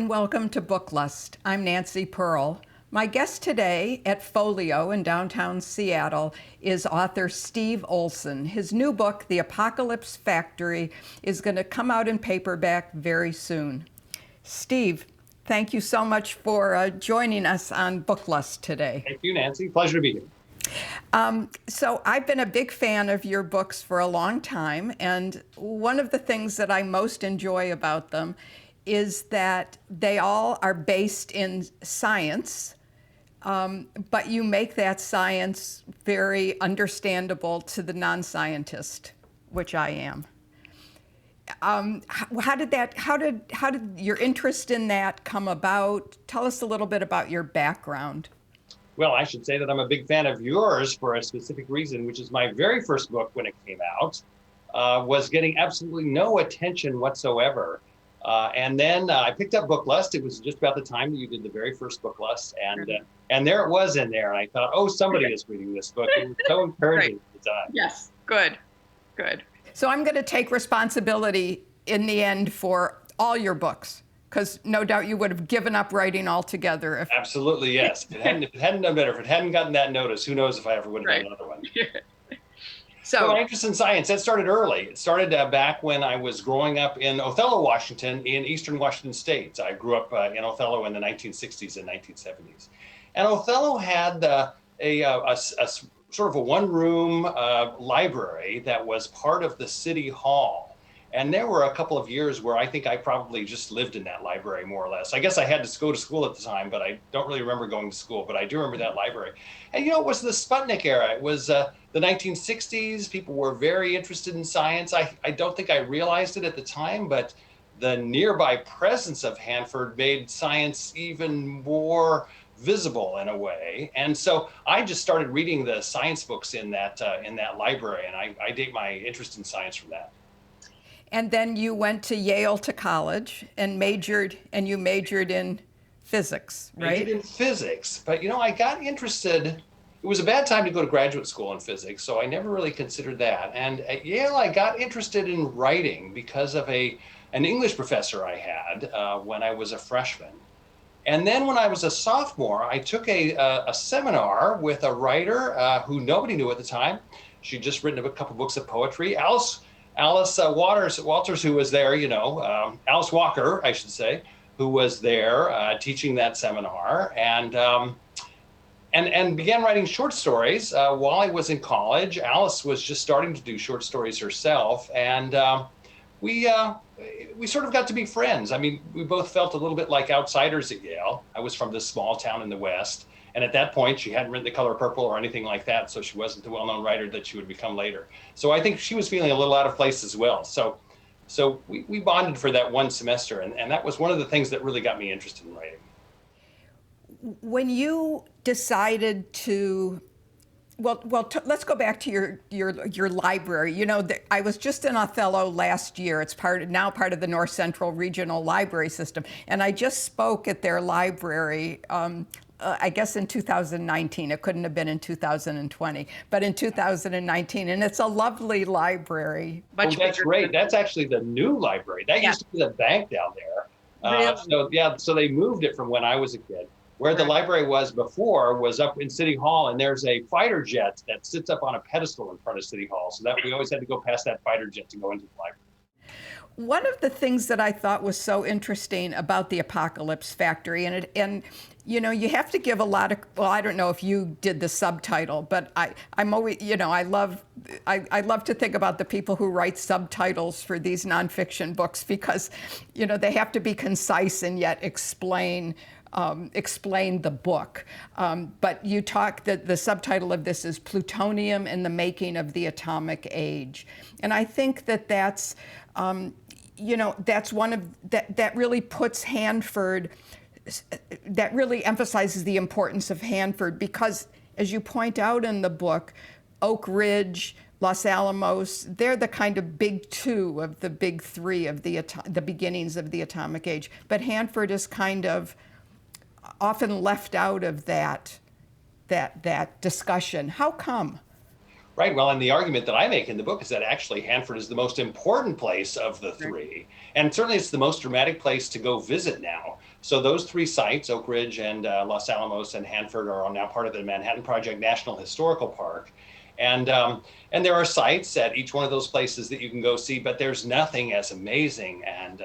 and welcome to Book Lust. I'm Nancy Pearl. My guest today at Folio in downtown Seattle is author Steve Olson. His new book, The Apocalypse Factory, is going to come out in paperback very soon. Steve, thank you so much for joining us on Book Lust today. Thank you, Nancy. Pleasure to be here. So I've been a big fan of your books for a long time, and one of the things that I most enjoy about them is that they all are based in science, but you make that science very understandable to the non-scientist, which I am. How did your interest in that come about? Tell us a little bit about your background. Well, I should say that I'm a big fan of yours for a specific reason, which is my very first book when it came out was getting absolutely no attention whatsoever. And then I picked up Book Lust. It was just about the time that you did the very first Book Lust. And there it was in there. And I thought, oh, somebody is reading this book. It was so encouraging at the time. Yes, good. So I'm going to take responsibility in the end for all your books, because no doubt you would have given up writing altogether. Absolutely, yes. If it hadn't done better, if it hadn't gotten that notice, who knows if I ever would have done another one. So my interest in science, that started early. It started back when I was growing up in Othello, Washington, in eastern Washington state. I grew up in Othello in the 1960s and 1970s. And Othello had a sort of a one-room library that was part of the city hall. And there were a couple of years where I think I probably just lived in that library, more or less. I guess I had to go to school at the time, but I don't really remember going to school, but I do remember that library. And you know, it was the Sputnik era. It was the 1960s. People were very interested in science. I don't think I realized it at the time, but the nearby presence of Hanford made science even more visible in a way. And so I just started reading the science books in that library, and I date my interest in science from that. And then you went to Yale to college and majored in physics, right? Majored in physics, but you know, I got interested. It was a bad time to go to graduate school in physics, so I never really considered that. And at Yale, I got interested in writing because of an English professor I had when I was a freshman. And then when I was a sophomore, I took a seminar with a writer who nobody knew at the time. She'd just written a couple books of poetry. Alice Walters, who was there, Alice Walker, I should say, who was there teaching that seminar, and began writing short stories while I was in college. Alice was just starting to do short stories herself, and we sort of got to be friends. I mean, we both felt a little bit like outsiders at Yale. I was from this small town in the West. And at that point, she hadn't written The Color Purple or anything like that, so she wasn't the well-known writer that she would become later. So I think she was feeling a little out of place as well. So we bonded for that one semester, and that was one of the things that really got me interested in writing. When you decided to, let's go back to your library. You know, I was just in Othello last year. It's now part of the North Central Regional Library System, and I just spoke at their library. I guess in 2019, it couldn't have been in 2020, but in 2019, and it's a lovely library. Oh, that's great. That's actually the new library. That used to be the bank down there. Really? So they moved it from when I was a kid. Where the library was before was up in City Hall, and there's a fighter jet that sits up on a pedestal in front of City Hall. So that we always had to go past that fighter jet to go into the library. One of the things that I thought was so interesting about The Apocalypse Factory, and you know, you have to give a lot of, well, I don't know if you did the subtitle, but I'm always, you know, I love to think about the people who write subtitles for these nonfiction books, because, you know, they have to be concise and yet explain the book. But you talk, the subtitle of this is Plutonium and the Making of the Atomic Age. And I think that's, that's one of, that really puts Hanford, that really emphasizes the importance of Hanford, because as you point out in the book, Oak Ridge, Los Alamos, they're the kind of big two of the big three of the beginnings of the atomic age. But Hanford is kind of often left out of that discussion. How come? Right. Well, and the argument that I make in the book is that actually Hanford is the most important place of the three. And certainly it's the most dramatic place to go visit now. So those three sites, Oak Ridge and Los Alamos and Hanford, are now part of the Manhattan Project National Historical Park. And there are sites at each one of those places that you can go see, but there's nothing as amazing and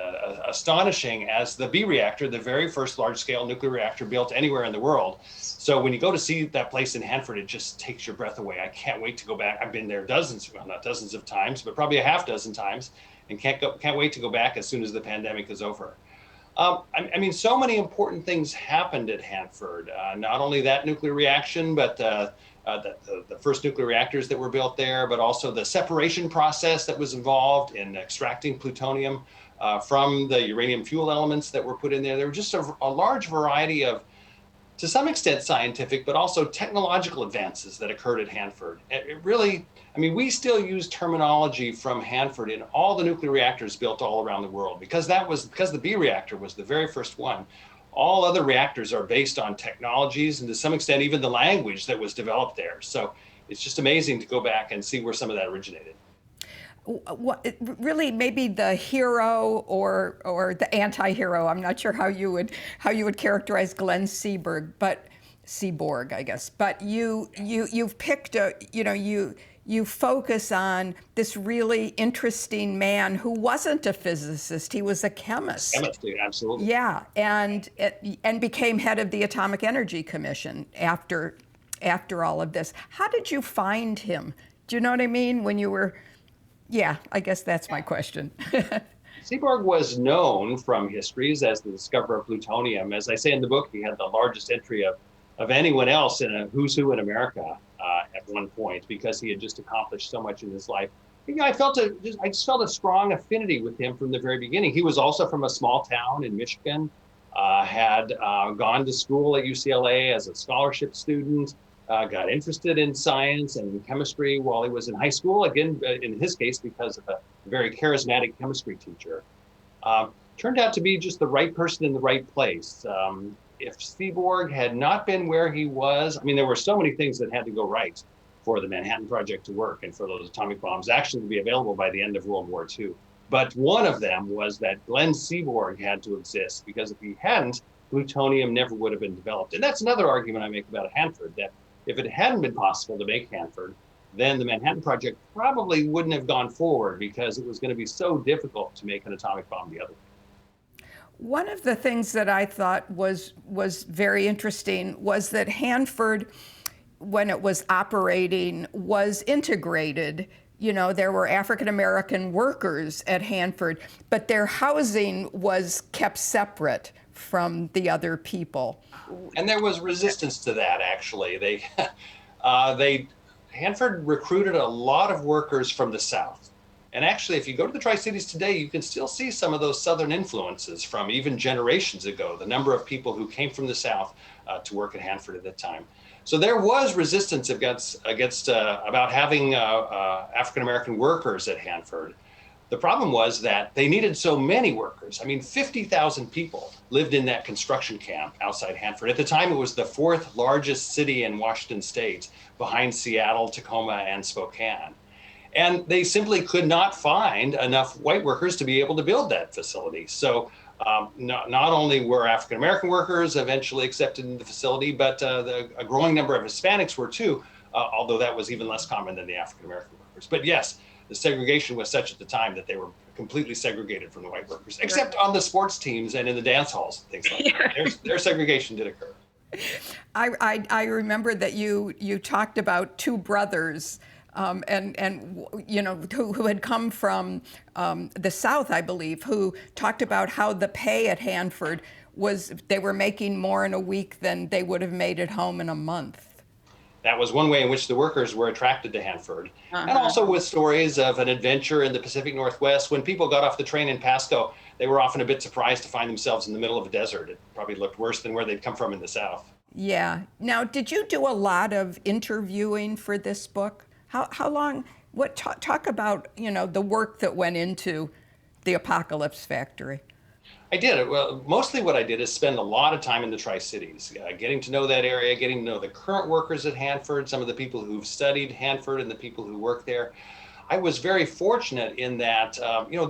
astonishing as the B reactor, the very first large-scale nuclear reactor built anywhere in the world. So when you go to see that place in Hanford, it just takes your breath away. I can't wait to go back. I've been there dozens, well, not dozens of times, but probably a half dozen times, and can't wait to go back as soon as the pandemic is over. I mean, so many important things happened at Hanford. Not only that nuclear reaction, but the first nuclear reactors that were built there, but also the separation process that was involved in extracting plutonium from the uranium fuel elements that were put in there. There were just a large variety of, to some extent, scientific, but also technological advances that occurred at Hanford. It really, I mean, we still use terminology from Hanford in all the nuclear reactors built all around the world, because the B reactor was the very first one. All other reactors are based on technologies and to some extent even the language that was developed there. So it's just amazing to go back and see where some of that originated. What, really, maybe the hero or the anti-hero. I'm not sure how you would characterize Glenn Seaborg, but Seaborg, I guess. But you've picked you focus on this really interesting man who wasn't a physicist. He was a chemist. Chemist, absolutely. Yeah, and became head of the Atomic Energy Commission after all of this. How did you find him? Do you know what I mean? When you were, yeah, I guess that's my question. Seaborg was known from histories as the discoverer of plutonium. As I say in the book, he had the largest entry of anyone else in a who's who in America at one point, because he had just accomplished so much in his life. I just felt a strong affinity with him from the very beginning. He was also from a small town in Michigan, had gone to school at UCLA as a scholarship student, got interested in science and chemistry while he was in high school, again, in his case, because of a very charismatic chemistry teacher. Turned out to be just the right person in the right place. If Seaborg had not been where he was, I mean, there were so many things that had to go right for the Manhattan Project to work and for those atomic bombs actually to be available by the end of World War II. But one of them was that Glenn Seaborg had to exist, because if he hadn't, plutonium never would have been developed. And that's another argument I make about Hanford, that if it hadn't been possible to make Hanford, then the Manhattan Project probably wouldn't have gone forward, because it was going to be so difficult to make an atomic bomb the other way. One of the things that I thought was very interesting was that Hanford, when it was operating, was integrated. You know, there were African American workers at Hanford, but their housing was kept separate from the other people. And there was resistance to that, actually. Hanford recruited a lot of workers from the South. And actually, if you go to the Tri-Cities today, you can still see some of those Southern influences from even generations ago, the number of people who came from the South to work at Hanford at that time. So there was resistance against about having African-American workers at Hanford. The problem was that they needed so many workers. I mean, 50,000 people lived in that construction camp outside Hanford. At the time, it was the fourth largest city in Washington state, behind Seattle, Tacoma, and Spokane. And they simply could not find enough white workers to be able to build that facility. So not only were African-American workers eventually accepted in the facility, but a growing number of Hispanics were too, although that was even less common than the African-American workers. But yes, the segregation was such at the time that they were completely segregated from the white workers, except on the sports teams and in the dance halls, things like that. Their segregation did occur. I remember that you talked about two brothers and you know, who had come from the South, I believe, who talked about how the pay at Hanford was, they were making more in a week than they would have made at home in a month. That was one way in which the workers were attracted to Hanford. And also with stories of an adventure in the Pacific Northwest. When people got off the train in Pasco, they were often a bit surprised to find themselves in the middle of a desert. It probably looked worse than where they'd come from in the South. Yeah. Now, did you do a lot of interviewing for this book? How long, talk about, you know, the work that went into the Apocalypse Factory. I did. Well, mostly what I did is spend a lot of time in the Tri-Cities, getting to know that area, getting to know the current workers at Hanford, some of the people who've studied Hanford and the people who work there. I was very fortunate in that,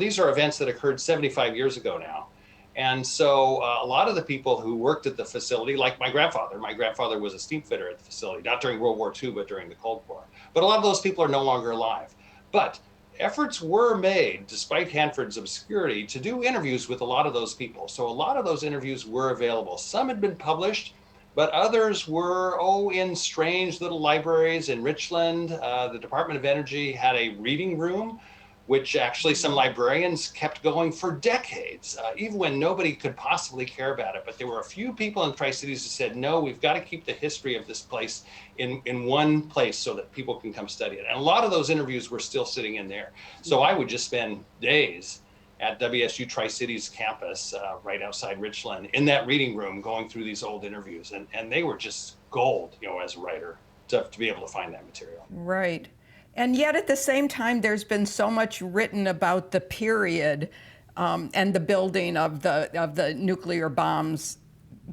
these are events that occurred 75 years ago now. And so a lot of the people who worked at the facility, like my grandfather was a steam fitter at the facility, not during World War II, but during the Cold War. But a lot of those people are no longer alive. But efforts were made, despite Hanford's obscurity, to do interviews with a lot of those people. So a lot of those interviews were available. Some had been published, but others were, in strange little libraries in Richland. The Department of Energy had a reading room, which actually some librarians kept going for decades, even when nobody could possibly care about it. But there were a few people in the Tri-Cities who said, no, we've got to keep the history of this place in one place so that people can come study it. And a lot of those interviews were still sitting in there. So I would just spend days at WSU Tri-Cities campus, right outside Richland, in that reading room, going through these old interviews. And they were just gold, as a writer, to be able to find that material. Right. And yet at the same time, there's been so much written about the period and the building of the nuclear bombs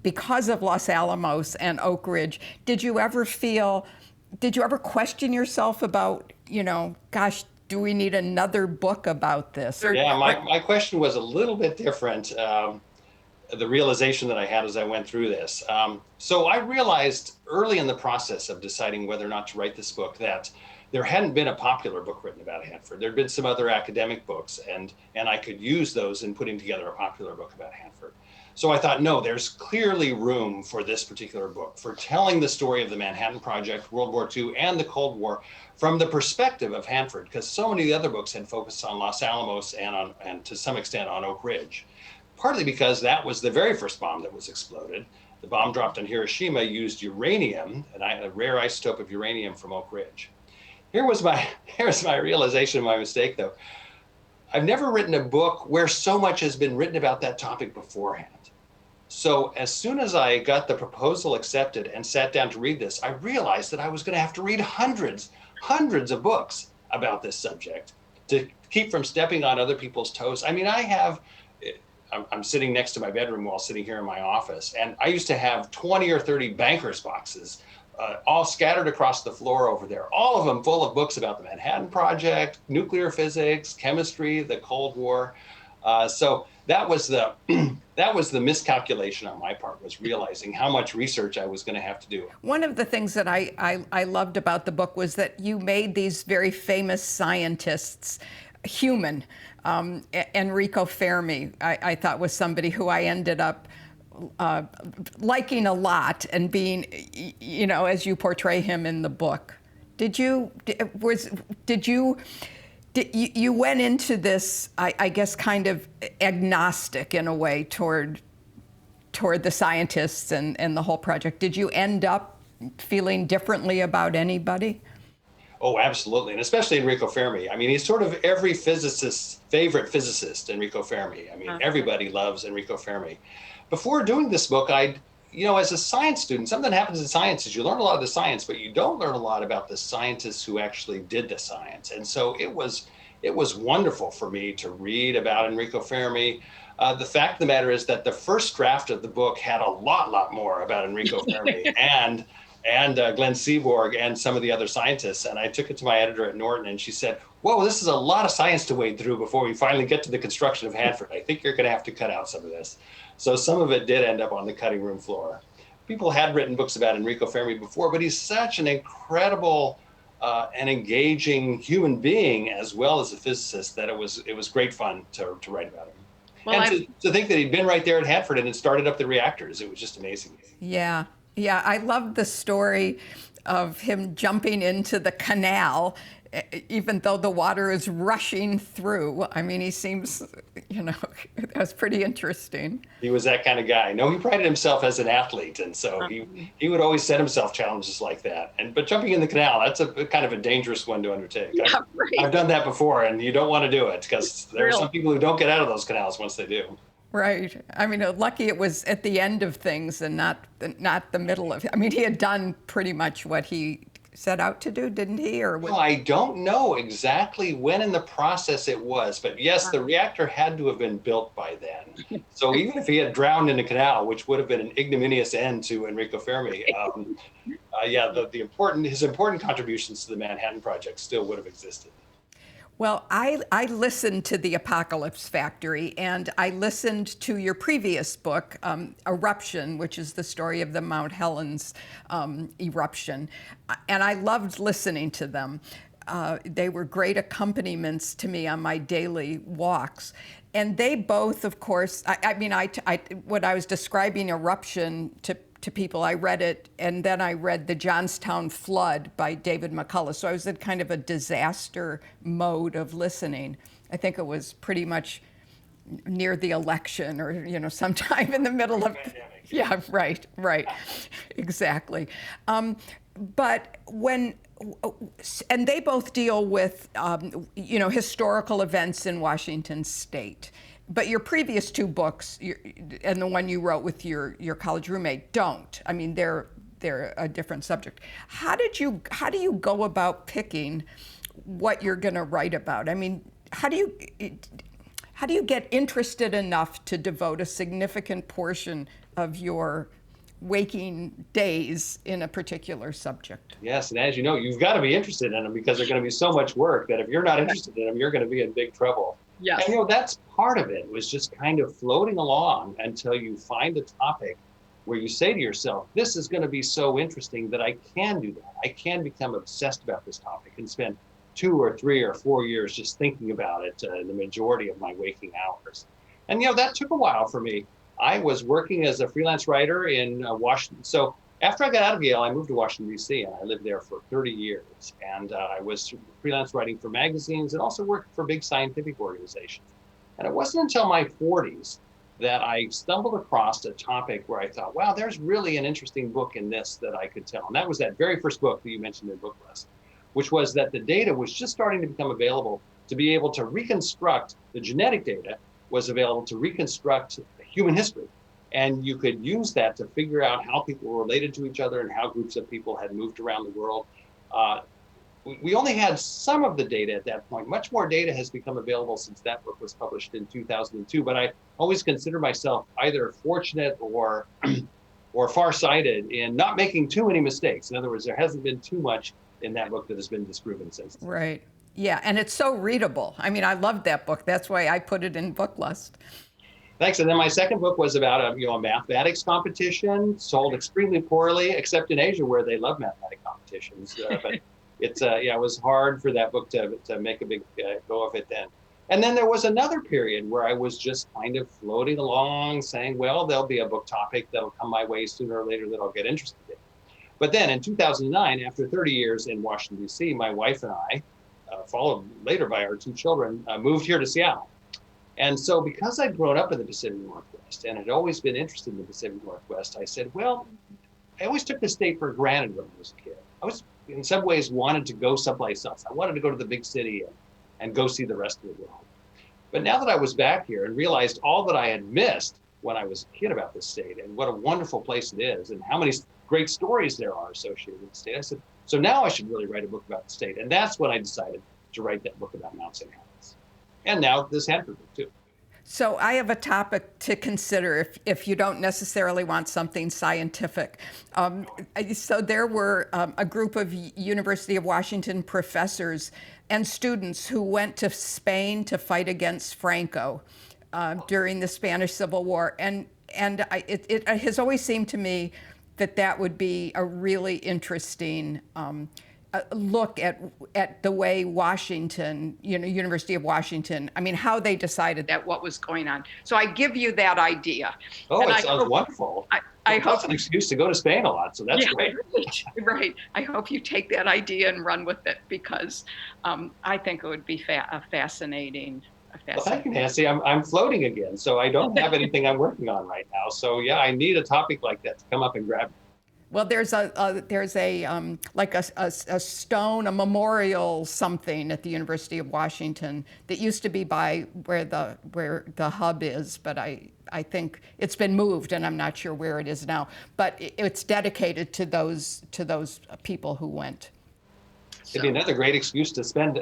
because of Los Alamos and Oak Ridge. Did you ever question yourself about, gosh, do we need another book about this? Yeah, my question was a little bit different. The realization that I had as I went through this. So I realized early in the process of deciding whether or not to write this book that there hadn't been a popular book written about Hanford. There'd been some other academic books, and I could use those in putting together a popular book about Hanford. So I thought, no, there's clearly room for this particular book, for telling the story of the Manhattan Project, World War II, and the Cold War from the perspective of Hanford, because so many of the other books had focused on Los Alamos and to some extent on Oak Ridge. Partly because that was the very first bomb that was exploded. The bomb dropped on Hiroshima used uranium, a rare isotope of uranium from Oak Ridge. Here's my realization of my mistake, though. I've never written a book where so much has been written about that topic beforehand. So as soon as I got the proposal accepted and sat down to read this, I realized that I was going to have to read hundreds of books about this subject to keep from stepping on other people's toes. I mean, I'm sitting next to my bedroom wall sitting here in my office, and I used to have 20 or 30 banker's boxes all scattered across the floor over there, all of them full of books about the Manhattan Project, nuclear physics, chemistry, the Cold War. So that was the miscalculation on my part, was realizing how much research I was going to have to do. One of the things that I loved about the book was that you made these very famous scientists human. Enrico Fermi, I thought, was somebody who I ended up liking a lot and being, as you portray him in the book. You went into this, I guess, kind of agnostic in a way toward the scientists and the whole project. Did you end up feeling differently about anybody? Oh, absolutely. And especially Enrico Fermi. I mean, he's sort of every physicist's favorite physicist, Enrico Fermi. I mean, everybody loves Enrico Fermi. Before doing this book, as a science student, something happens in science is you learn a lot of the science, but you don't learn a lot about the scientists who actually did the science. And so it was wonderful for me to read about Enrico Fermi. The fact of the matter is that the first draft of the book had a lot more about Enrico Fermi and Glenn Seaborg and some of the other scientists. And I took it to my editor at Norton, and she said, whoa, this is a lot of science to wade through before we finally get to the construction of Hanford. I think you're going to have to cut out some of this. So some of it did end up on the cutting room floor. People had written books about Enrico Fermi before, but he's such an incredible and engaging human being as well as a physicist that it was great fun to write about him. Well, and to think that he'd been right there at Hanford and had started up the reactors, it was just amazing. Yeah, I love the story of him jumping into the canal, even though the water is rushing through. I mean, he seems, that was pretty interesting. He was that kind of guy. No, he prided himself as an athlete, and so he would always set himself challenges like that. But jumping in the canal, that's a kind of a dangerous one to undertake. Yeah, right. I've done that before, and you don't want to do it because there are some people who don't get out of those canals once they do. Right. I mean, lucky it was at the end of things and not the middle of it. I mean, he had done pretty much what he set out to do, didn't he? Or no, I don't know exactly when in the process it was, but yes, the reactor had to have been built by then. So even if he had drowned in the canal, which would have been an ignominious end to Enrico Fermi, yeah, his important contributions to the Manhattan Project still would have existed. Well, I listened to The Apocalypse Factory, and I listened to your previous book, Eruption, which is the story of the Mount Helens eruption. And I loved listening to them. They were great accompaniments to me on my daily walks. And they both, of course, when I was describing Eruption to people, I read it, and then I read The Johnstown Flood by David McCullough. So I was in kind of a disaster mode of listening. I think it was pretty much near the election, or sometime in the middle of. Yeah, right, exactly. But and they both deal with historical events in Washington State. But your previous two books, and the one you wrote with your college roommate, don't. I mean, they're a different subject. How do you go about picking what you're going to write about? I mean, how do you get interested enough to devote a significant portion of your waking days in a particular subject? Yes, and as you know, you've got to be interested in them, because they're going to be so much work that if you're not interested in them, you're going to be in big trouble. Yes. And that's part of it, was just kind of floating along until you find a topic where you say to yourself, this is going to be so interesting that I can do that. I can become obsessed about this topic and spend 2 or 3 or 4 years just thinking about it the majority of my waking hours. And that took a while for me. I was working as a freelance writer in Washington. So after I got out of Yale, I moved to Washington, D.C., and I lived there for 30 years. And I was freelance writing for magazines and also worked for big scientific organizations. And it wasn't until my 40s that I stumbled across a topic where I thought, wow, there's really an interesting book in this that I could tell. And that was that very first book that you mentioned in Book List, which was that the data was just starting to become available to be able to reconstruct, the genetic data was available to reconstruct human history. And you could use that to figure out how people were related to each other and how groups of people had moved around the world. We only had some of the data at that point. Much more data has become available since that book was published in 2002. But I always consider myself either fortunate or farsighted in not making too many mistakes. In other words, there hasn't been too much in that book that has been disproven since then. Right. Yeah, and it's so readable. I mean, I loved that book. That's why I put it in Book List. Thanks. And then my second book was about a mathematics competition, sold extremely poorly, except in Asia where they love mathematics competitions. But it was hard for that book to make a big go of it then. And then there was another period where I was just kind of floating along saying, well, there'll be a book topic that'll come my way sooner or later that I'll get interested in. But then in 2009, after 30 years in Washington, D.C., my wife and I, followed later by our 2 children, moved here to Seattle. And so because I'd grown up in the Pacific Northwest and had always been interested in the Pacific Northwest, I said, well, I always took the state for granted when I was a kid. I was, in some ways, wanted to go someplace else. I wanted to go to the big city and go see the rest of the world. But now that I was back here and realized all that I had missed when I was a kid about this state and what a wonderful place it is and how many great stories there are associated with the state, I said, so now I should really write a book about the state. And that's when I decided to write that book about Mount St. Helens. And now this Hanford book, too. So I have a topic to consider if you don't necessarily want something scientific. So there were a group of University of Washington professors and students who went to Spain to fight against Franco during the Spanish Civil War. And it has always seemed to me that would be a really interesting look at the way Washington, University of Washington, I mean, how they decided that, what was going on. So I give you that idea. Oh, it sounds wonderful. I hope it's an excuse to go to Spain a lot, so that's great. Right. I hope you take that idea and run with it, because I think it would be fascinating. Well, thank you, Nancy. I'm floating again, so I don't have anything I'm working on right now. So yeah, I need a topic like that to come up and grab me. Well, there's a stone, a memorial something at the University of Washington that used to be by where the hub is, but I think it's been moved and I'm not sure where it is now. But it's dedicated to those people who went It'd be another great excuse to spend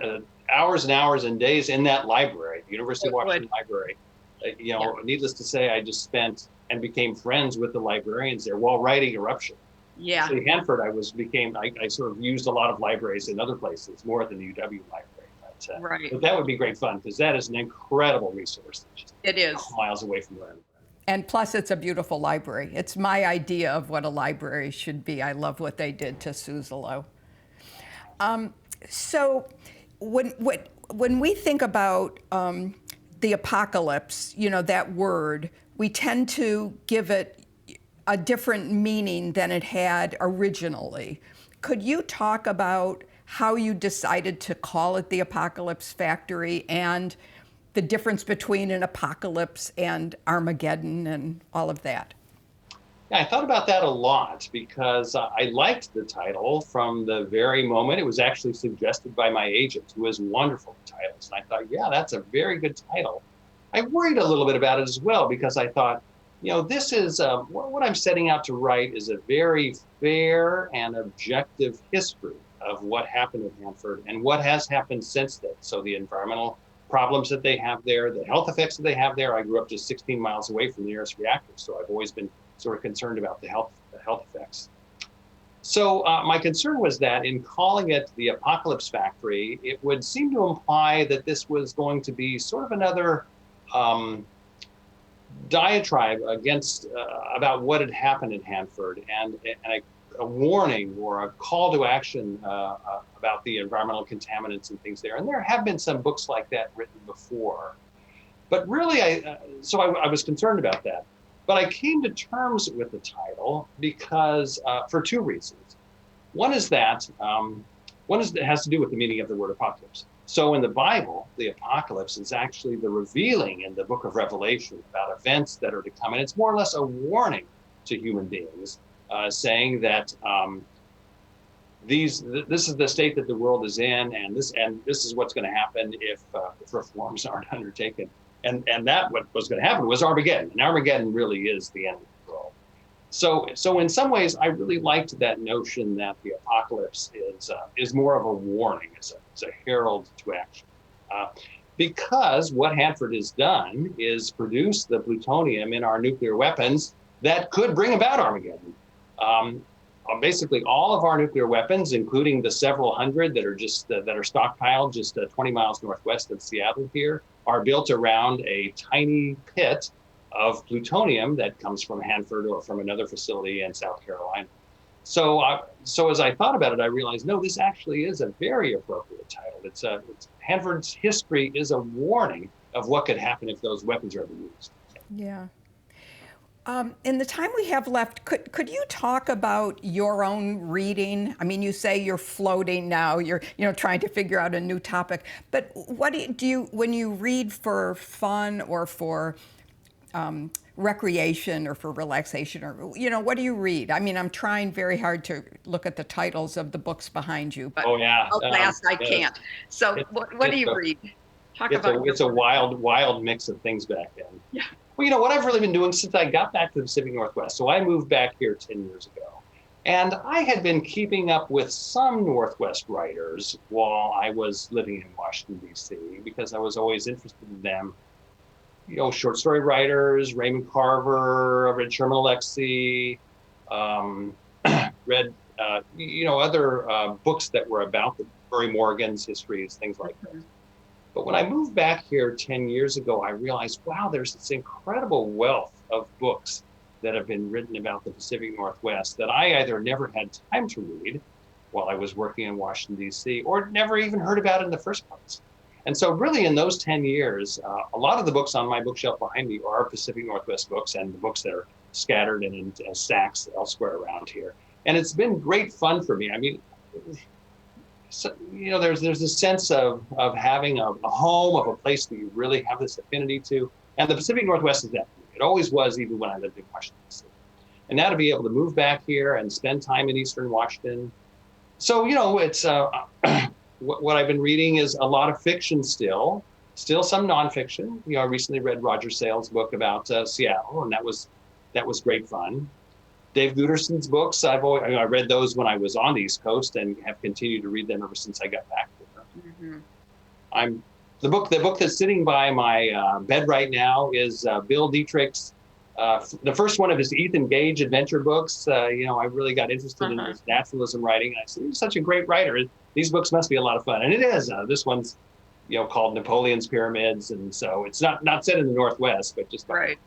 hours and hours and days in that library, the University of Washington Library. Needless to say, I just spent and became friends with the librarians there while writing Eruption. Yeah. Actually, Hanford, I sort of used a lot of libraries in other places, more than the UW library. But that would be great fun, because that is an incredible resource. It is. Miles away from where I'm. And plus, it's a beautiful library. It's my idea of what a library should be. I love what they did to Suzzallo. So when we think about the apocalypse, that word, we tend to give it a different meaning than it had originally. Could you talk about how you decided to call it the Apocalypse Factory, and the difference between an apocalypse and Armageddon and all of that? Yeah, I thought about that a lot, because I liked the title from the very moment. It was actually suggested by my agent, who is wonderful at titles. And I thought, yeah, that's a very good title. I worried a little bit about it as well, because I thought, this is what I'm setting out to write is a very fair and objective history of what happened at Hanford and what has happened since then. So the environmental problems that they have there, the health effects that they have there. I grew up just 16 miles away from the nearest reactor, so I've always been sort of concerned about the health effects. So my concern was that in calling it the Apocalypse Factory, it would seem to imply that this was going to be sort of another diatribe against about what had happened in Hanford, and a warning or a call to action about the environmental contaminants and things there. And there have been some books like that written before. But really, I was concerned about that. But I came to terms with the title because for two reasons. One is that it has to do with the meaning of the word apocalypse. So in the Bible, the apocalypse is actually the revealing in the book of Revelation about events that are to come. And it's more or less a warning to human beings, saying that this is the state that the world is in, and this is what's going to happen if reforms aren't undertaken. And that what was going to happen was Armageddon, and Armageddon really is the end of the world. So in some ways, I really liked that notion that the apocalypse is more of a warning, it's a herald to action, because what Hanford has done is produce the plutonium in our nuclear weapons that could bring about Armageddon. Basically, all of our nuclear weapons, including the several hundred that are stockpiled just 20 miles northwest of Seattle here, are built around a tiny pit of plutonium that comes from Hanford or from another facility in South Carolina. So as I thought about it, I realized, no, this actually is a very appropriate title. It's Hanford's history is a warning of what could happen if those weapons are ever used. Yeah. In the time we have left, could you talk about your own reading? I mean, you say you're floating now, you're trying to figure out a new topic, but what do you when you read for fun or for recreation or for relaxation, or what do you read? I mean, I'm trying very hard to look at the titles of the books behind you, but alas, I can't. So what do you read? It's a wild mix of things back then. Yeah. Well, what I've really been doing since I got back to the Pacific Northwest, so I moved back here 10 years ago, and I had been keeping up with some Northwest writers while I was living in Washington, D.C., because I was always interested in them. Short story writers, Raymond Carver, read Sherman Alexie, read, other books that were about the Murray Morgan's histories, things like that. But when I moved back here 10 years ago, I realized, wow, there's this incredible wealth of books that have been written about the Pacific Northwest that I either never had time to read while I was working in Washington, D.C., or never even heard about in the first place. And so really in those 10 years, a lot of the books on my bookshelf behind me are Pacific Northwest books, and the books that are scattered and in stacks elsewhere around here. And it's been great fun for me. I mean, so, there's this sense of having a home, of a place that you really have this affinity to. And the Pacific Northwest is that. It always was, even when I lived in Washington, D.C. And now to be able to move back here and spend time in Eastern Washington. So, it's what I've been reading is a lot of fiction still some nonfiction. I recently read Roger Sale's book about Seattle, and that was great fun. Dave Guterson's books, I read those when I was on the East Coast and have continued to read them ever since I got back there. The book that's sitting by my bed right now is Bill Dietrich's, the first one of his Ethan Gage adventure books. I really got interested in his naturalism writing, and I said, he's such a great writer. These books must be a lot of fun, and it is. This one's, called Napoleon's Pyramids, and so it's not set in the Northwest, but just right.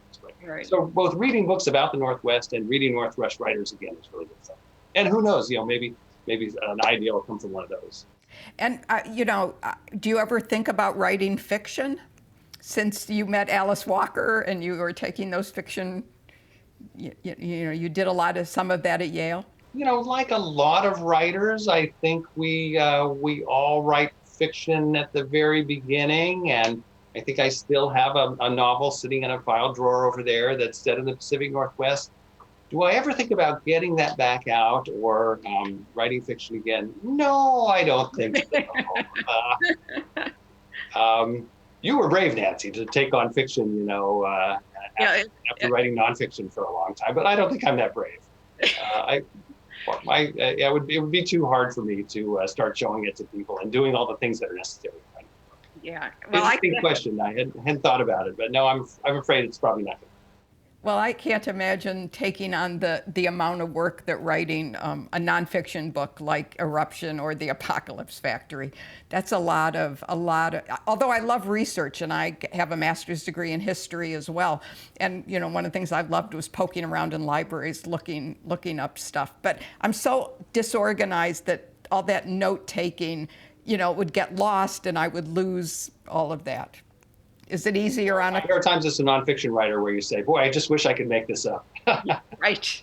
So both reading books about the Northwest and reading Northwest writers again is really good fun. And who knows, maybe an idea will come from one of those. And, do you ever think about writing fiction? Since you met Alice Walker and you were taking those fiction, you did some of that at Yale? Like a lot of writers, I think we all write fiction at the very beginning. And I think I still have a novel sitting in a file drawer over there that's set in the Pacific Northwest. Do I ever think about getting that back out or writing fiction again? No, I don't think so. You were brave, Nancy, to take on fiction, after writing nonfiction for a long time, but I don't think I'm that brave. It would be too hard for me to start showing it to people and doing all the things that are necessary. Yeah. Well, interesting question. I hadn't thought about it, but no, I'm afraid it's probably not going to. Well, I can't imagine taking on the amount of work that writing a nonfiction book like Eruption or The Apocalypse Factory. That's a lot of, although I love research and I have a master's degree in history as well. And, one of the things I've loved was poking around in libraries, looking up stuff. But I'm so disorganized that all that note taking, would get lost and I would lose all of that. Is it easier on There are times as a nonfiction writer where you say, boy, I just wish I could make this up. Right.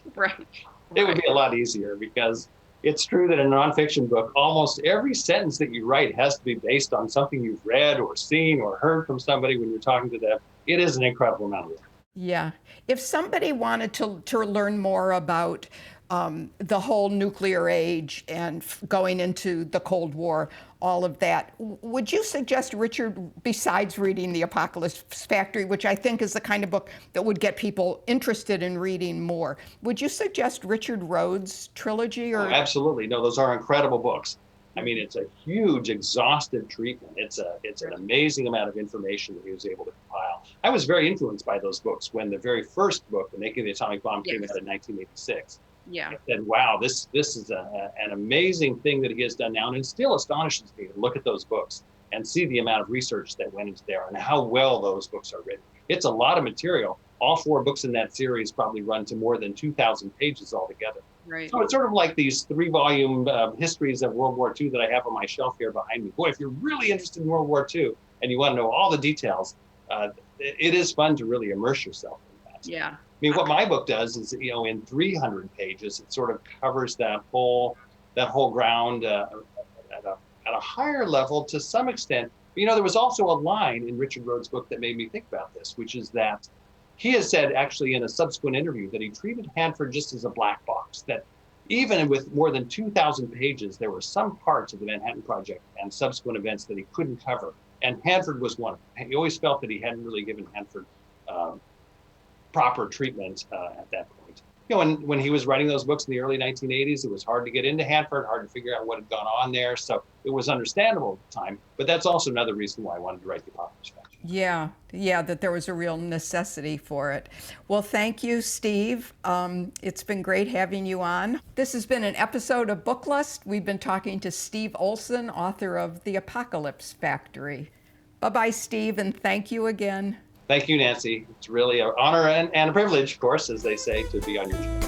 It would be a lot easier because it's true that in a nonfiction book, almost every sentence that you write has to be based on something you've read or seen or heard from somebody when you're talking to them. It is an incredible amount of work. Yeah. If somebody wanted to learn more about the whole nuclear age and going into the Cold War, all of that, would you suggest, Richard, besides reading The Apocalypse Factory, which I think is the kind of book that would get people interested in reading more, would you suggest Richard Rhodes' trilogy? Or? Oh, absolutely. No, those are incredible books. I mean, it's a huge, exhaustive treatment. It's an amazing amount of information that he was able to compile. I was very influenced by those books when the very first book, The Making of the Atomic Bomb, came out in 1986. Yeah. I said, wow, this is an amazing thing that he has done now. And it still astonishes me to look at those books and see the amount of research that went into there and how well those books are written. It's a lot of material. All 4 books in that series probably run to more than 2,000 pages altogether. Right. So it's sort of like these 3-volume histories of World War II that I have on my shelf here behind me. Boy, if you're really interested in World War II and you want to know all the details, it is fun to really immerse yourself in that. Yeah. I mean, what my book does is, in 300 pages, it sort of covers that whole ground at a higher level to some extent. But, there was also a line in Richard Rhodes' book that made me think about this, which is that he has said, actually, in a subsequent interview, that he treated Hanford just as a black box, that even with more than 2,000 pages, there were some parts of the Manhattan Project and subsequent events that he couldn't cover. And Hanford was one of them. He always felt that he hadn't really given Hanford proper treatment at that point. When he was writing those books in the early 1980s, it was hard to get into Hanford, hard to figure out what had gone on there. So it was understandable at the time, but that's also another reason why I wanted to write The Apocalypse Factory. Yeah, that there was a real necessity for it. Well, thank you, Steve. It's been great having you on. This has been an episode of Book Lust. We've been talking to Steve Olson, author of The Apocalypse Factory. Bye-bye, Steve, and thank you again. Thank you, Nancy. It's really an honor and a privilege, of course, as they say, to be on your show.